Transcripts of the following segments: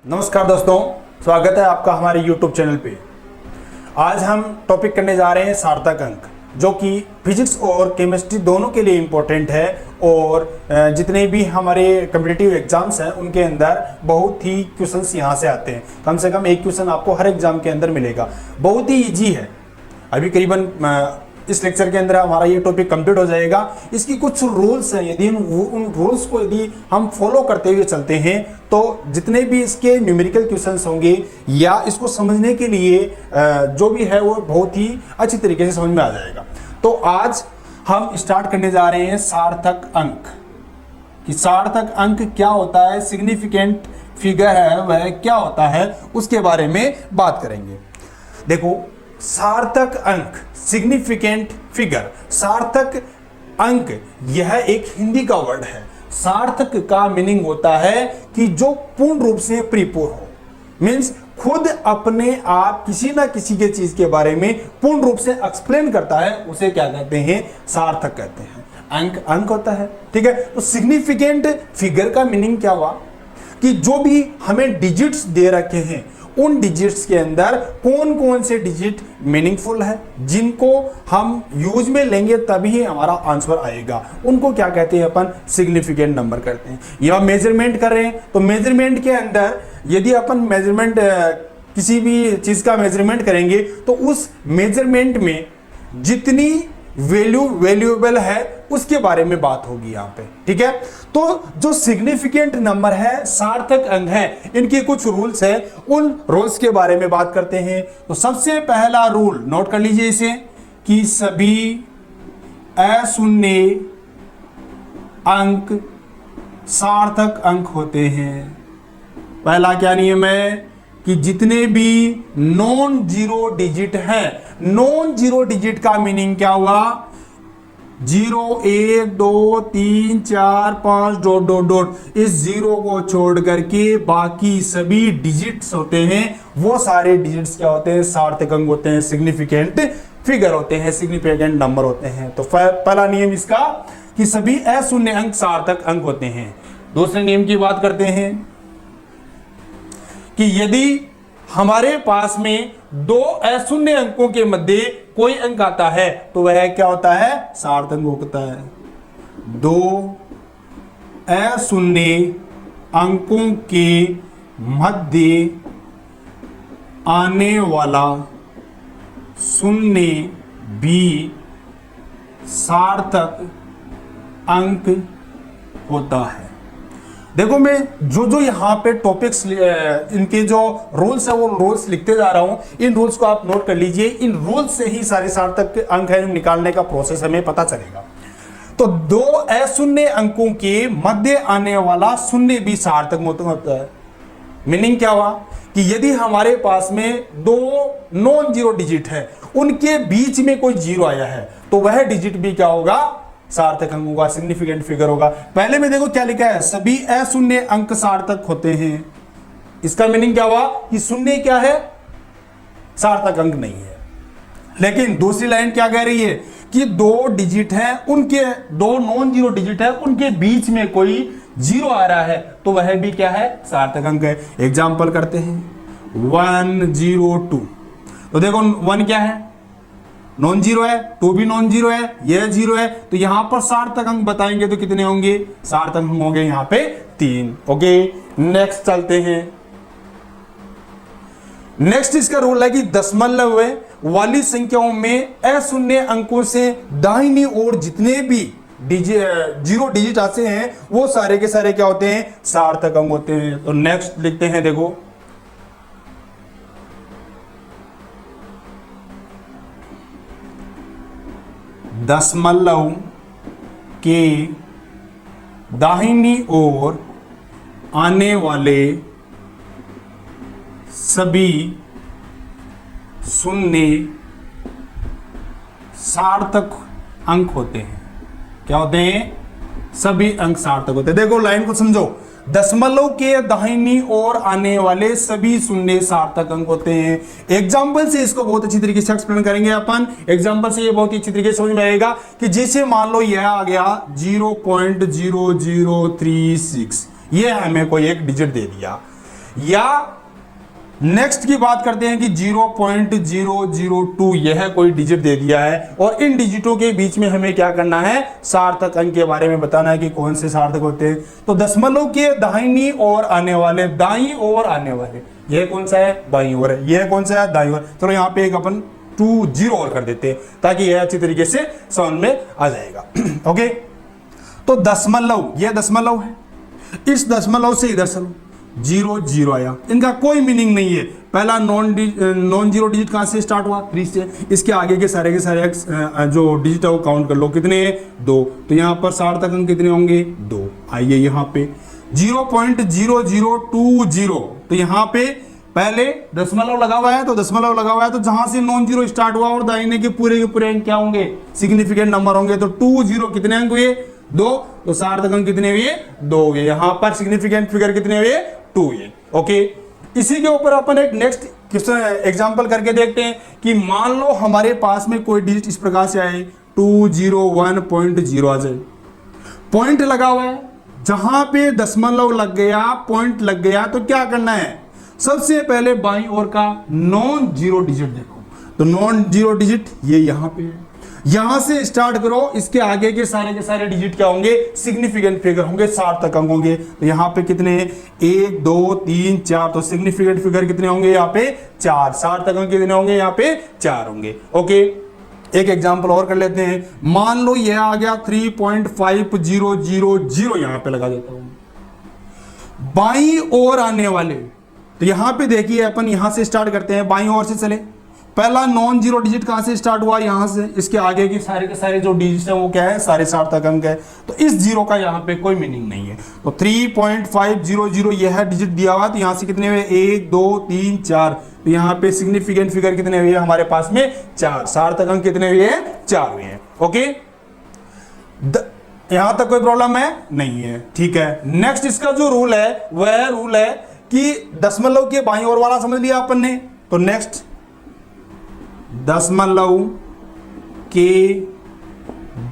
नमस्कार दोस्तों, स्वागत है आपका हमारे YouTube चैनल पे। आज हम टॉपिक करने जा रहे हैं सार्थक अंक, जो कि फिजिक्स और केमिस्ट्री दोनों के लिए इम्पोर्टेंट है और जितने भी हमारे कॉम्पिटिटिव एग्जाम्स हैं उनके अंदर बहुत ही क्वेश्चंस यहाँ से आते हैं। कम से कम एक क्वेश्चन आपको हर एग्जाम के अंदर मिलेगा। बहुत ही ईजी है। अभी करीबन इस लेक्चर के अंदर हमारा ये टॉपिक कंप्लीट हो जाएगा। इसकी कुछ रूल्स हैं, यदि उन रूल्स को यदि हम फॉलो करते हुए चलते हैं तो जितने भी इसके न्यूमेरिकल क्वेश्चंस होंगे या इसको समझने के लिए जो भी है वो बहुत ही अच्छी तरीके से समझ में आ जाएगा। तो आज हम स्टार्ट करने जा रहे हैं सार्थक अंक। कि सार्थक अंक क्या होता है, सिग्निफिकेंट फिगर है वह क्या होता है, उसके बारे में बात करेंगे। देखो, सार्थक अंक, सिग्निफिकेंट फिगर, सार्थक अंक यह एक हिंदी का वर्ड है। सार्थक का मीनिंग होता है कि जो पूर्ण रूप से परिपूर्ण हो, मीन्स खुद अपने आप किसी ना किसी के चीज के बारे में पूर्ण रूप से एक्सप्लेन करता है, उसे क्या कहते हैं, सार्थक कहते हैं। अंक अंक होता है, ठीक है। तो सिग्निफिकेंट फिगर का मीनिंग क्या हुआ कि जो भी हमें डिजिट्स दे रखे हैं उन डिजिट्स के अंदर कौन कौन से डिजिट मीनिंगफुल है, जिनको हम यूज में लेंगे तभी हमारा आंसर आएगा, उनको क्या कहते हैं, अपन सिग्निफिकेंट नंबर कहते हैं। या मेजरमेंट कर रहे हैं तो मेजरमेंट के अंदर यदि अपन मेजरमेंट किसी भी चीज का मेजरमेंट करेंगे तो उस मेजरमेंट में जितनी वैल्यूएबल है उसके बारे में बात होगी यहाँ पे, ठीक है। तो जो सिग्निफिकेंट नंबर है, सार्थक अंक है, इनके कुछ रूल्स है, उन रूल्स के बारे में बात करते हैं। तो सबसे पहला रूल नोट कर लीजिए इसे कि सभी अशून्य अंक सार्थक अंक होते हैं। पहला क्या नियम है कि जितने भी नॉन जीरो डिजिट हैं, नॉन जीरो डिजिट का मीनिंग क्या हुआ, 0 1 2 3 4 5 डॉट डॉट डॉट, इस जीरो को छोड़ करके बाकी सभी डिजिट्स होते हैं, वो सारे डिजिट्स क्या होते हैं, सार्थक अंक होते हैं, सिग्निफिकेंट फिगर होते हैं, सिग्निफिकेंट नंबर होते हैं। तो पहला नियम इसका कि सभी अशून्य अंक सार्थक अंक होते हैं। दूसरे नियम की बात करते हैं कि यदि हमारे पास में दो अशून्य अंकों के मध्य कोई अंक आता है तो वह क्या होता है, सार्थक अंक होता है। दो अशून्य अंकों के मध्य आने वाला शून्य भी सार्थक अंक होता है। देखो, मैं जो यहाँ पे टॉपिक्स इनके जो रूल्स है वो रूल्स लिखते जा रहा हूँ, इन रूल्स को आप नोट कर लीजिए। इन रूल्स से ही सारे सार्थक अंक है निकालने का प्रोसेस हमें पता चलेगा। तो दो अशून्य अंकों के मध्य आने वाला शून्य भी सार्थक होता है। मीनिंग क्या हुआ कि यदि हमारे पास में दो नॉन जीरो डिजिट है, उनके बीच में कोई जीरो आया है तो वह डिजिट भी क्या होगा, सार्थक अंक होगा, सिग्निफिकेंट फिगर होगा। पहले में देखो क्या लिखा है, सभी अशून्य अंक सार्थक होते हैं। इसका मीनिंग क्या हुआ कि शून्य क्या है, सार्थक अंक नहीं है। लेकिन दूसरी लाइन क्या कह रही है कि दो डिजिट है, उनके दो नॉन जीरो डिजिट है, उनके बीच में कोई जीरो आ रहा है तो वह भी क्या है, सार्थक अंक है। एग्जाम्पल करते हैं 1 0 2। तो देखो 1 क्या है, नॉन जीरो है, 2 भी नॉन जीरो है, यह जीरो है, तो यहां पर सार्थक अंक बताएंगे तो कितने होंगे, सार्थक अंक होंगे यहां पे 3। ओके, नेक्स्ट चलते हैं। नेक्स्ट इसका रूल है कि दशमलव वाली संख्याओं में अशून्य अंकों से दाहिनी ओर जितने भी जीरो डिजिट आते हैं वो सारे के सारे क्या होते हैं, सार्थक अंक होते हैं। तो नेक्स्ट लिखते हैं, देखो दशमलव के दाहिनी ओर आने वाले सभी शून्य सार्थक अंक होते हैं। क्या होते हैं, सभी अंक सार्थक होते हैं। देखो लाइन को समझो, दशमलव के दाहिनी ओर आने वाले सभी शून्य सार्थक अंक होते हैं। एग्जाम्पल से इसको बहुत अच्छी तरीके से एक्सप्लेन करेंगे अपन। एग्जाम्पल से ये बहुत ही अच्छी तरीके से समझ में आएगा कि जैसे मान लो यह आ गया 0.0036, ये हमें कोई एक डिजिट दे दिया। या नेक्स्ट की बात करते हैं कि 0.002 यह कोई डिजिट दे दिया है और इन डिजिटों के बीच में हमें क्या करना है, सार्थक अंक के बारे में बताना है कि कौन से सार्थक होते हैं। तो दशमलव के दाहिनी ओर आने वाले, दाईं ओर आने वाले, यह कौन सा है, बाईं ओर है, यह कौन सा है, दाईं ओर। चलो यहाँ पे एक अपन 20 और कर देते हैं ताकि यह अच्छी तरीके से समझ में आ जाएगा। ओके, तो दशमलव, यह दशमलव है, इस दशमलव से इधर चलो 0 आया, इनका कोई मीनिंग नहीं है। पहला नॉन जीरो डिजिट कहां से स्टार्ट हुआ, 3 से। इसके आगे के सारे जो डिजिट है वो काउंट कर लो, कितने, 2। तो यहां पर सार्थक अंक कितने होंगे, 2। आइए यहां पे 0.0020, तो यहां पे पहले दशमलव लगा हुआ है, तो दशमलव लगा हुआ है, तो जहां से नॉन जीरो स्टार्ट हुआ और दाहिने के पूरे अंक क्या होंगे, सिग्निफिकेंट नंबर होंगे। तो 20 कितने अंक हुए, 2। तो सार्थक अंक कितने हुए, 2 हुए। यहां पर सिग्निफिकेंट फिगर कितने हुए, 2 हुए। ओके, इसी के ऊपर अपन एक नेक्स्ट एग्जांपल करके देखते हैं कि मान लो हमारे पास में कोई डिजिट इस प्रकार से आए, 201.0 आ जाए, पॉइंट लगा हुआ है, जहां पे दशमलव लग गया, पॉइंट लग गया, तो क्या करना है, सबसे पहले बाईं ओर का नॉन जीरो डिजिट देखो। तो नॉन जीरो डिजिट ये यहां पे है, यहां से स्टार्ट करो, इसके आगे के सारे डिजिट क्या होंगे, सिग्निफिकेंट फिगर होंगे, सार्थक अंक होंगे। तो यहां पे कितने, 1 2 3 4, तो सिग्निफिकेंट फिगर कितने होंगे, यहाँ पे 4। सार्थक अंक कितने होंगे, यहाँ पे 4 होंगे। ओके, एक एग्जांपल और कर लेते हैं। मान लो यह आ गया 3.5000, यहां पे लगा देता हूं। बाईं ओर आने वाले, तो यहां पे देखिए अपन यहां से स्टार्ट करते हैं, बाईं ओर से चले। पहला नॉन जीरो डिजिट कहां से स्टार्ट हुआ, यहां से। इसके आगे के सारे जो डिजिट है वो क्या है, सारे सार्थक अंक है। तो इस जीरो का यहां पे कोई मीनिंग नहीं है। तो 3.500 यह डिजिट दिया हुआ, तो यहां से कितने हुए, 1 2 3 4। तो यहां पे सिग्निफिकेंट फिगर कितने हुए हमारे पास में, 4। सार्थक अंक कितने हुए हैं, 4 हुए हैं। ओके, यहां तक कोई प्रॉब्लम है, नहीं है, ठीक है। नेक्स्ट इसका जो रूल है वह रूल है कि दशमलव के बाईं ओर वाला समझ लिया अपन ने। तो नेक्स्ट दशमलव के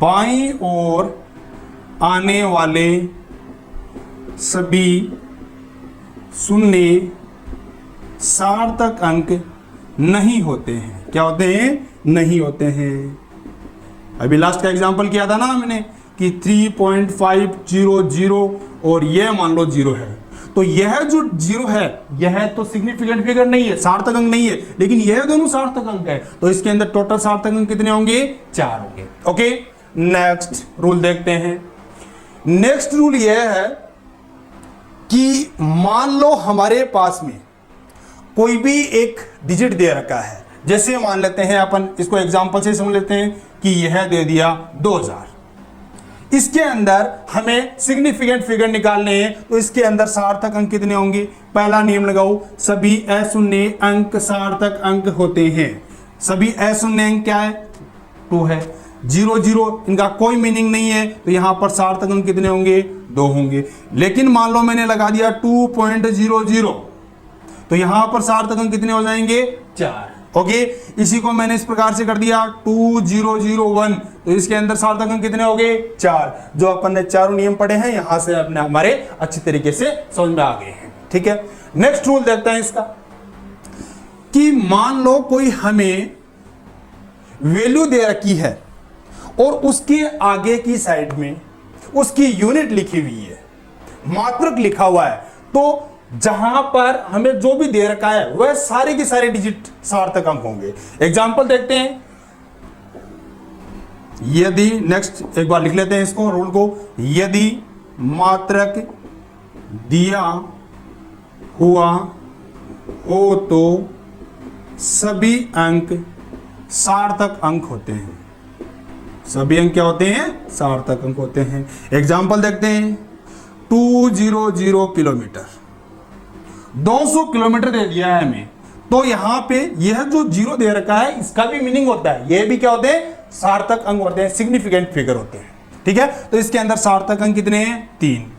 बाईं ओर आने वाले सभी शून्य सार्थक अंक नहीं होते हैं। क्या होते हैं, नहीं होते हैं। अभी लास्ट का एग्जांपल किया था ना हमने कि 3.500 और यह मान लो 0 है। तो यह जो 0 है यह तो सिग्निफिकेंट फिगर नहीं है, सार्थक अंक नहीं है, लेकिन यह दोनों सार्थक अंक है। तो इसके अंदर टोटल सार्थक अंक कितने होंगे, 4 होंगे। ओके, नेक्स्ट रूल देखते हैं। नेक्स्ट रूल यह है कि मान लो हमारे पास में कोई भी एक डिजिट दे रखा है, जैसे मान लेते हैं अपन इसको एग्जांपल से समझ लेते हैं कि यह दे दिया 2000। इसके अंदर हमें सिग्निफिकेंट फिगर निकालने हैं, तो इसके अंदर सार्थक अंक कितने होंगे। पहला नियम लगाओ, सभी अशून्य अंक सार्थक अंक होते हैं। सभी अशून्य अंक क्या है, 2 है। 0 इनका कोई मीनिंग नहीं है, तो यहां पर सार्थक अंक कितने होंगे, 2 होंगे। लेकिन मान लो मैंने लगा दिया 2.00, तो यहां पर सार्थक अंक कितने हो जाएंगे, 4। ओके, इसी को मैंने इस प्रकार से कर दिया 2001, तो इसके अंदर सार्थक अंक कितने हो गए, 4। जो अपन ने चारों नियम पढ़े हैं यहां से अपने हमारे अच्छी तरीके से समझ में आ गए हैं। ठीक है, नेक्स्ट रूल देखते हैं इसका कि मान लो कोई हमें वैल्यू दे रखी है और उसके आगे की साइड में उसकी यूनिट लिखी हुई है, मात्रक लिखा हुआ है। तो जहां पर हमें जो भी दे रखा है वह सारे के सारे डिजिट सार्थक अंक होंगे। एग्जांपल देखते हैं। यदि, नेक्स्ट एक बार लिख लेते हैं इसको, रूल को। यदि मात्रक दिया हुआ हो तो सभी अंक सार्थक अंक होते हैं। सभी अंक क्या होते हैं, सार्थक अंक होते हैं। एग्जांपल देखते हैं। 200 किलोमीटर, 200 किलोमीटर दे दिया है हमें, तो यहां पे यह जो 0 दे रखा है इसका भी मीनिंग होता है, यह भी क्या होते हैं, सार्थक अंक होते हैं, सिग्निफिकेंट फिगर होते हैं। ठीक है, तो इसके अंदर सार्थक अंक कितने हैं, 3।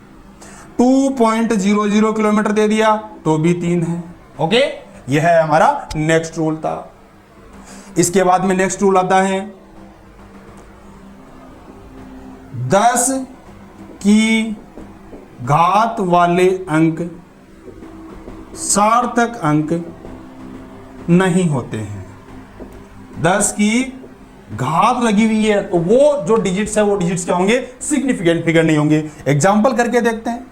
2.00 किलोमीटर दे दिया तो भी 3 है। ओके, यह है हमारा नेक्स्ट रूल था। इसके बाद में नेक्स्ट रूल आता है 10 की घात वाले अंक सार्थक अंक नहीं होते हैं। 10 की घात लगी हुई है तो वो जो डिजिट्स है वो डिजिट्स क्या होंगे, सिग्निफिकेंट फिगर नहीं होंगे। एग्जांपल करके देखते हैं।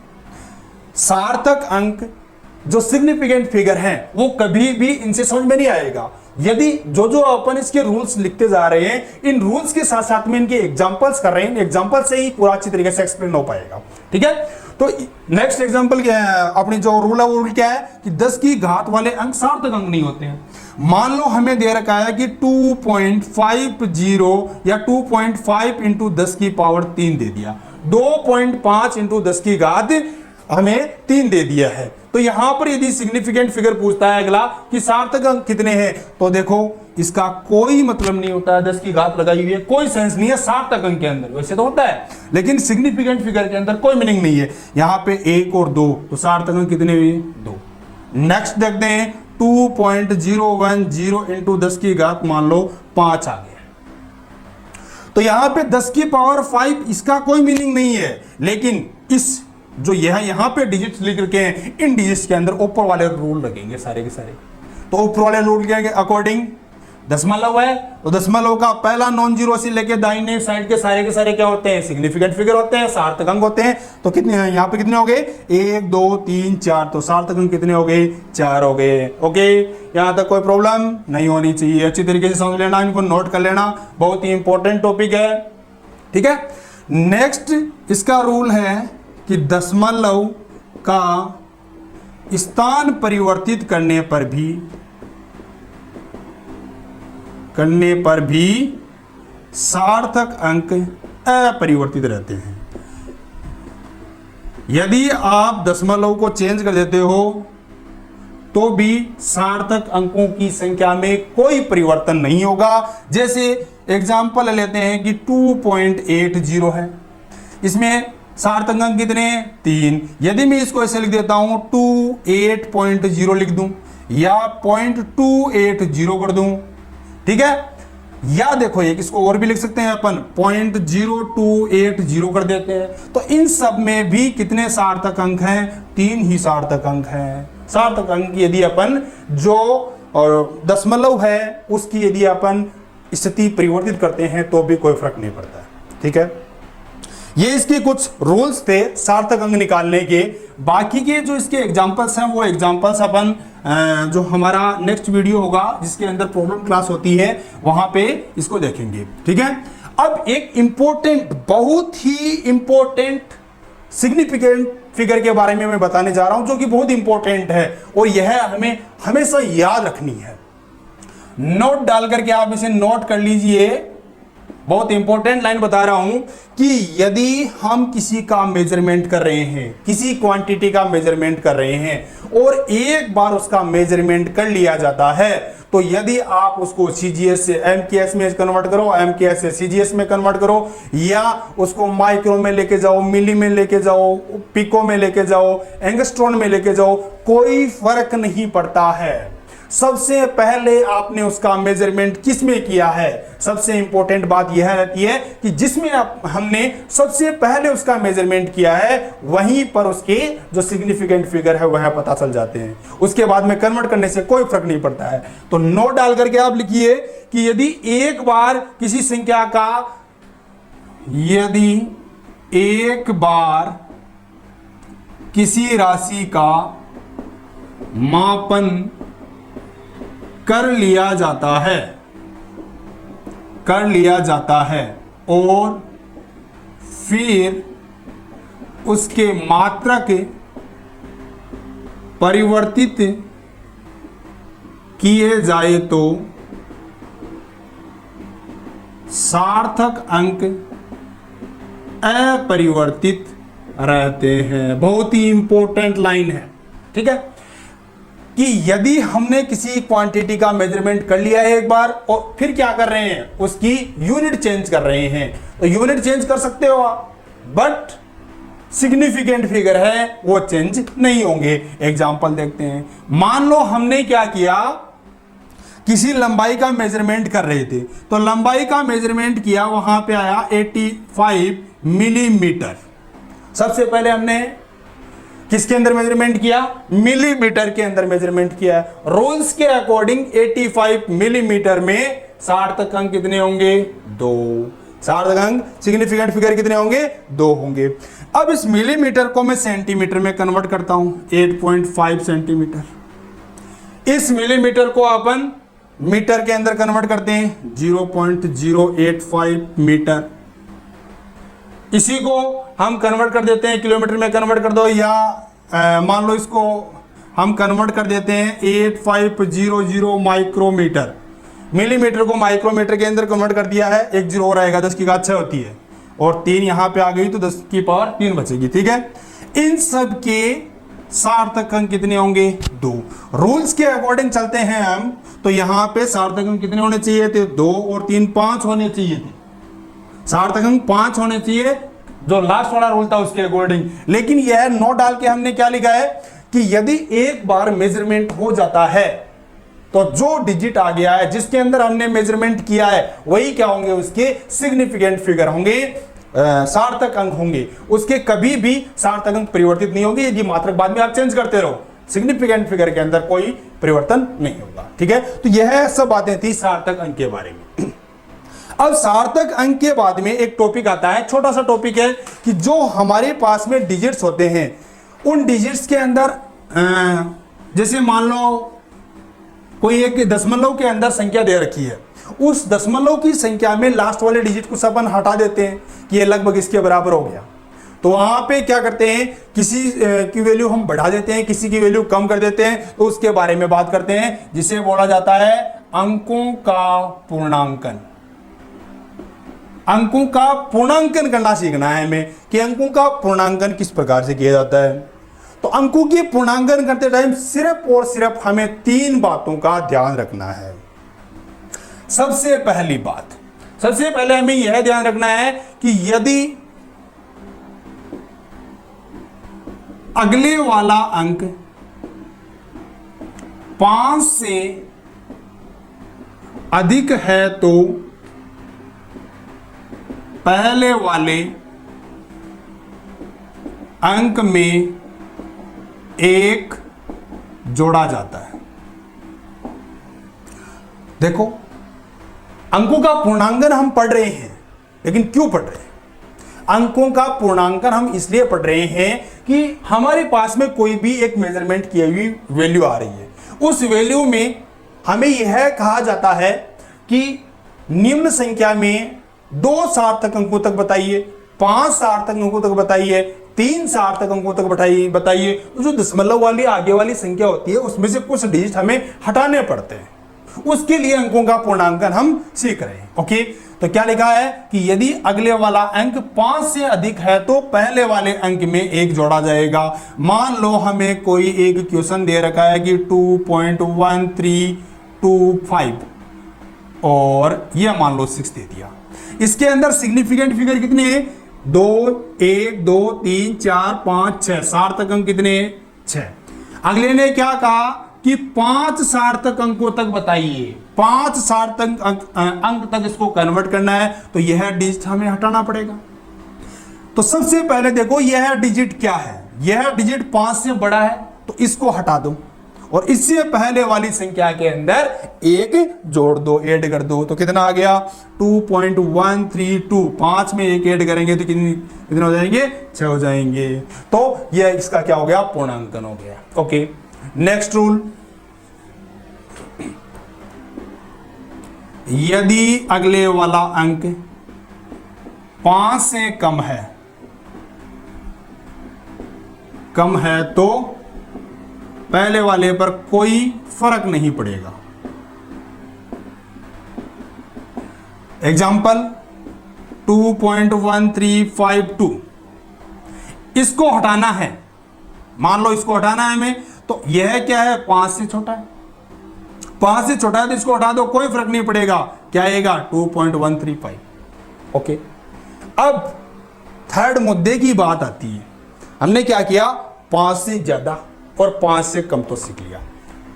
सार्थक अंक जो सिग्निफिकेंट फिगर हैं वो कभी भी इनसे समझ में नहीं आएगा। यदि जो जो अपन इसके रूल्स लिखते जा रहे हैं, इन रूल्स के साथ साथ में इनके एग्जांपल्स कर रहे हैं, एग्जांपल से ही पूरा अच्छी तरीके से एक्सप्लेन हो पाएगा। ठीक है, तो नेक्स्ट एग्जांपल क्या है, अपनी जो रूल है वो रूल क्या है कि 10 की घात वाले अंक सार्थक अंक नहीं होते हैं। मान लो हमें दे रखा है कि 2.50 या 2.5 इंटू 10 की पावर 3 दे दिया, 2.5 इंटू 10 की घात हमें 3 दे दिया है। तो यहां पर यदि सिग्निफिकेंट फिगर पूछता है अगला कि सार्थक अंक कितने हैं, तो देखो इसका कोई मतलब नहीं होता है, 10 की घात लगाई हुई है, कोई सेंस नहीं है सार्थक अंक के अंदर। वैसे तो होता है लेकिन सिग्निफिकेंट फिगर के अंदर कोई मीनिंग नहीं है। यहां पे 1 और 2, तो सार्थक अंक कितने हुए, 2। नेक्स्ट देखते हैं 2.010 इंटू 10 की घात मान लो 5 आ गया, तो यहां पे 10 की पावर 5 इसका कोई मीनिंग नहीं है। लेकिन इस जो यहां पे डिजिट्स लिख रखे हैं, इन डिजिट्स के अंदर ऊपर वाले रूल लगेंगे सारे के सारे। तो ऊपर वाले रूल के अकॉर्डिंग दशमलव है तो दशमलव का पहला नॉन जीरो से लेके दाहिने साइड के सारे क्या होते हैं, सिग्निफिकेंट फिगर होते हैं, सार्थक अंक होते हैं। तो कितने हैं यहाँ पे, कितने हो गए, 1 2 3 4, तो सार्थक अंक कितने हो गए, 4 हो गए। ओके, यहाँ तक कोई प्रॉब्लम नहीं होनी चाहिए, अच्छी तरीके से समझ लेना, इनको नोट कर लेना, बहुत ही इंपॉर्टेंट टॉपिक है। ठीक है, नेक्स्ट इसका रूल है कि दशमलव का स्थान परिवर्तित करने पर भी सार्थक अंक अपरिवर्तित रहते हैं। यदि आप दशमलव को चेंज कर देते हो तो भी सार्थक अंकों की संख्या में कोई परिवर्तन नहीं होगा। जैसे एग्जांपल लेते हैं कि 2.80 है, इसमें सार्थक अंक कितने, 3। यदि मैं इसको ऐसे लिख देता हूं 28.0 लिख दूं या 0.280 कर दूं, ठीक है, या देखो एक इसको और भी लिख सकते हैं अपन 0.0280 कर देते हैं। तो इन सब में भी कितने सार्थक अंक हैं, 3 ही सार्थक अंक हैं। सार्थक अंक यदि अपन जो और दशमलव है उसकी यदि अपन स्थिति परिवर्तित करते हैं तो भी कोई फर्क नहीं पड़ता। ठीक है, ये इसके कुछ रूल्स थे सार्थक अंक निकालने के। बाकी के जो इसके एग्जांपल्स हैं वो एग्जांपल्स अपन जो हमारा नेक्स्ट वीडियो होगा जिसके अंदर प्रॉब्लम क्लास होती है वहां पे इसको देखेंगे। ठीक है, अब एक इंपॉर्टेंट, बहुत ही इंपॉर्टेंट सिग्निफिकेंट फिगर के बारे में मैं बताने जा रहा हूं जो कि बहुत इंपॉर्टेंट है और यह हमें हमेशा याद रखनी है। नोट डाल करके आप इसे नोट कर लीजिए, बहुत इंपॉर्टेंट लाइन बता रहा हूं कि यदि हम किसी का मेजरमेंट कर रहे हैं, किसी क्वांटिटी का मेजरमेंट कर रहे हैं और एक बार उसका मेजरमेंट कर लिया जाता है, तो यदि आप उसको सीजीएस से एमकेएस में कन्वर्ट करो, एमकेएस से सीजीएस में कन्वर्ट करो, या उसको माइक्रो में लेके जाओ, मिली में लेके जाओ, पिको में लेके जाओ, एंगस्ट्रॉन में लेके जाओ, कोई फर्क नहीं पड़ता है। सबसे पहले आपने उसका मेजरमेंट किस में किया है, सबसे इंपॉर्टेंट बात यह रहती है कि जिसमें हमने सबसे पहले उसका मेजरमेंट किया है वहीं पर उसके जो सिग्निफिकेंट फिगर है वह पता चल जाते हैं। उसके बाद में कन्वर्ट करने से कोई फर्क नहीं पड़ता है। तो नोट डाल करके आप लिखिए कि यदि एक बार किसी राशि का मापन कर लिया जाता है और फिर उसके मात्रक परिवर्तित किए जाए तो सार्थक अंक अपरिवर्तित रहते हैं। बहुत ही इंपॉर्टेंट लाइन है। ठीक है, कि यदि हमने किसी क्वांटिटी का मेजरमेंट कर लिया है एक बार और फिर क्या कर रहे हैं, उसकी यूनिट चेंज कर रहे हैं, तो यूनिट चेंज कर सकते हो आप, बट सिग्निफिकेंट फिगर है वो चेंज नहीं होंगे। एग्जांपल देखते हैं। मान लो हमने क्या किया, किसी लंबाई का मेजरमेंट कर रहे थे, तो लंबाई का मेजरमेंट किया, वहां पे आया 85 मिलीमीटर। सबसे पहले हमने किसके अंदर मेजरमेंट किया? मिलीमीटर के अंदर मेजरमेंट किया है। रूल्स के अकॉर्डिंग 85 मिलीमीटर में सार्थक अंक कितने होंगे? 2। सार्थक अंक सिग्निफिकेंट फिगर कितने होंगे? 2 होंगे। अब इस मिलीमीटर को मैं सेंटीमीटर में कन्वर्ट करता हूं, 8.5 सेंटीमीटर। इस मिलीमीटर को अपन मीटर के अंदर कन्वर्ट करते हैं, 0.085 मीटर। इसी को हम कन्वर्ट कर देते हैं किलोमीटर में कन्वर्ट कर दो, या मान लो इसको हम कन्वर्ट कर देते हैं 8500 माइक्रोमीटर। मिलीमीटर को माइक्रोमीटर के अंदर कन्वर्ट कर दिया है, एक जीरो और आएगा, 10 की घात 6 होती है, और 3 यहां पे आ गई तो 10 की पावर 3 बचेगी। ठीक है, इन सब के सार्थक अंक कितने होंगे? 2। रूल्स के अकॉर्डिंग चलते हैं हम, तो यहां पे सार्थक अंक कितने होने चाहिए थे? 2 और 3 5 होने चाहिए थे। सार्थक अंक 5 होने चाहिए, जो लास्ट वाला रूल था उसके अकॉर्डिंग। लेकिन यह नोट डाल के हमने क्या लिखा है कि यदि एक बार मेजरमेंट हो जाता है तो जो डिजिट आ गया है जिसके अंदर हमने मेजरमेंट किया है वही क्या होंगे? उसके सिग्निफिकेंट फिगर होंगे, सार्थक अंक होंगे। उसके कभी भी सार्थक अंक परिवर्तित नहीं होंगे। यदि मात्रक बाद में आप चेंज करते रहो, सिग्निफिकेंट फिगर के अंदर कोई परिवर्तन नहीं होगा। ठीक है, तो यह सब बातें थी सार्थक अंक के बारे में। अब सार्थक अंक के बाद में एक टॉपिक आता है, छोटा सा टॉपिक है कि जो हमारे पास में डिजिट्स होते हैं उन डिजिट्स के अंदर जैसे मान लो कोई एक दशमलव के अंदर संख्या दे रखी है, उस दशमलव की संख्या में लास्ट वाले डिजिट को अपन हटा देते हैं कि ये लगभग इसके बराबर हो गया। तो वहां पे क्या करते हैं, किसी की वैल्यू हम बढ़ा देते हैं, किसी की वैल्यू कम कर देते हैं, तो उसके बारे में बात करते हैं, जिसे बोला जाता है अंकों का पूर्णांकन। अंकों का पूर्णांकन करना सीखना है हमें कि अंकों का पूर्णांकन किस प्रकार से किया जाता है। तो अंकों के पूर्णांकन करते टाइम सिर्फ और सिर्फ हमें 3 बातों का ध्यान रखना है। सबसे पहली बात, सबसे पहले हमें यह ध्यान रखना है कि यदि अगले वाला अंक 5 से अधिक है तो पहले वाले अंक में 1 जोड़ा जाता है। देखो, अंकों का पूर्णांकन हम पढ़ रहे हैं, लेकिन क्यों पढ़ रहे हैं? अंकों का पूर्णांकन हम इसलिए पढ़ रहे हैं कि हमारे पास में कोई भी एक मेजरमेंट की हुई वैल्यू आ रही है, उस वैल्यू में हमें यह कहा जाता है कि निम्न संख्या में 2 सार्थक अंकों तक बताइए, 5 सार्थक अंकों तक बताइए, 3 सार्थक अंकों तक बताइए। तो जो दशमलव वाली आगे वाली संख्या होती है उसमें से कुछ डिजिट हमें हटाने पड़ते हैं, उसके लिए अंकों का पूर्णांकन हम सीख रहे हैं। ओके, तो क्या लिखा है कि यदि अगले वाला अंक 5 से अधिक है तो पहले वाले अंक में 1 जोड़ा जाएगा। मान लो हमें कोई एक क्वेश्चन दे रखा है कि 2.1325 और यह मान लो 6 दे दिया। इसके अंदर सिग्निफिकेंट फिगर कितने हैं? 2, 1, 2, 3, 4, 5, 6 सार्थक अंक कितने? 6। अगले ने क्या कहा कि 5 सार्थक अंकों तक बताइए, 5 सार्थक अंक तक इसको कन्वर्ट करना है, तो यह डिजिट हमें हटाना पड़ेगा। तो सबसे पहले देखो यह डिजिट क्या है, यह डिजिट 5 से बड़ा है तो इसको हटा दो, और इससे पहले वाली संख्या के अंदर 1 जोड़ दो, ऐड कर दो। तो कितना आ गया? 2.132। 5 में 1 ऐड करेंगे तो कितने हो जाएंगे? 6 हो जाएंगे। तो यह इसका क्या हो गया? पूर्णांकन हो गया। ओके, नेक्स्ट रूल, यदि अगले वाला अंक 5 से कम है तो पहले वाले पर कोई फर्क नहीं पड़ेगा। एग्जाम्पल 2.1352, इसको हटाना है, मान लो इसको हटाना है हमें, तो यह क्या है? 5 से छोटा है, 5 से छोटा है तो इसको हटा दो, कोई फर्क नहीं पड़ेगा। क्या आएगा? 2.135। ओके, अब थर्ड मुद्दे की बात आती है। हमने क्या किया? 5 से ज्यादा और 5 से कम तो सीख लिया,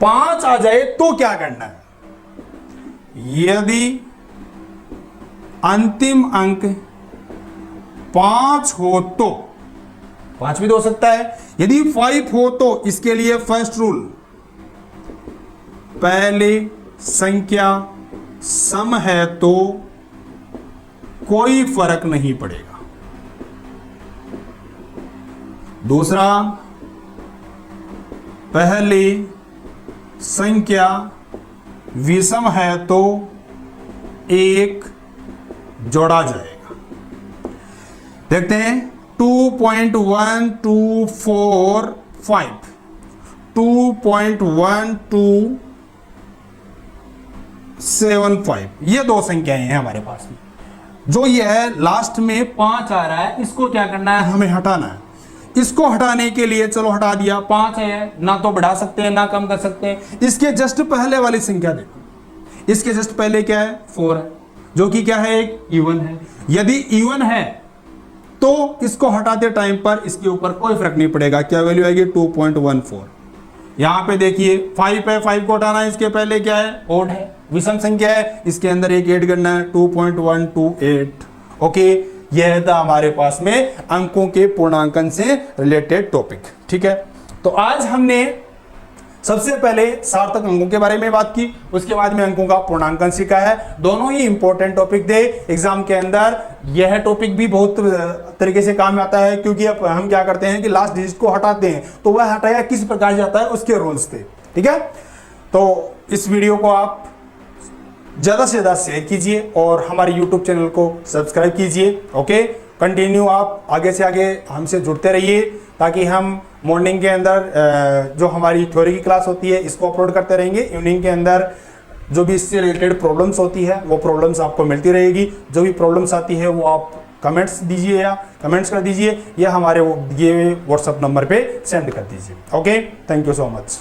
5 आ जाए तो क्या करना है? यदि अंतिम अंक 5 हो तो 5 भी तो हो सकता है। यदि 5 हो तो इसके लिए फर्स्ट रूल, पहली संख्या सम है तो कोई फर्क नहीं पड़ेगा। दूसरा, पहली संख्या विषम है तो एक जोड़ा जाएगा। देखते हैं 2.1245, 2.1275, ये दो संख्याएं हैं हमारे पास में। जो ये है लास्ट में 5 आ रहा है, इसको क्या करना है, हमें हटाना है। इसको हटाने के लिए चलो हटा दिया, 5 है, ना तो बढ़ा सकते हैं ना कम कर सकते हैं। इसके जस्ट पहले वाली संख्या देखो, इसके जस्ट पहले क्या है, 4 है, जो कि क्या है, एक इवन है। यदि इवन है तो इसको हटाते टाइम पर इसके ऊपर कोई फर्क नहीं पड़ेगा। क्या वैल्यू आएगी, 2.14। यहां पे देखिए 5 है, 5 को हटाना है, इसके पहले क्या है, ओड है, विषम संख्या है, इसके अंदर एक ऐड करना है, 2.128। ओके, यह था हमारे पास में अंकों के पूर्णांकन से रिलेटेड टॉपिक। ठीक है, तो आज हमने सबसे पहले सार्थक अंकों के बारे में बात की, उसके बाद में अंकों का पूर्णांकन सीखा है। दोनों ही इंपॉर्टेंट टॉपिक थे एग्जाम के अंदर। यह टॉपिक भी बहुत तरीके से काम में आता है, क्योंकि अब हम क्या करते हैं कि लास्ट डिजिट को हटाते हैं, तो वह हटाया किस प्रकार जाता है, उसके रूल्स थे। ठीक है, तो इस वीडियो को आप ज्यादा से ज्यादा शेयर कीजिए और हमारे YouTube चैनल को सब्सक्राइब कीजिए। ओके, कंटिन्यू आप आगे से आगे हमसे जुड़ते रहिए, ताकि हम मॉर्निंग के अंदर जो हमारी थ्योरी की क्लास होती है इसको अपलोड करते रहेंगे। इवनिंग के अंदर जो भी इससे रिलेटेड प्रॉब्लम्स होती है वो प्रॉब्लम्स आपको मिलती रहेगी। जो भी प्रॉब्लम्स आती है वो आप कमेंट्स दीजिए या कमेंट्स कर दीजिए, या हमारे ये व्हाट्सएप नंबर पे सेंड कर दीजिए। Okay, thank you so much.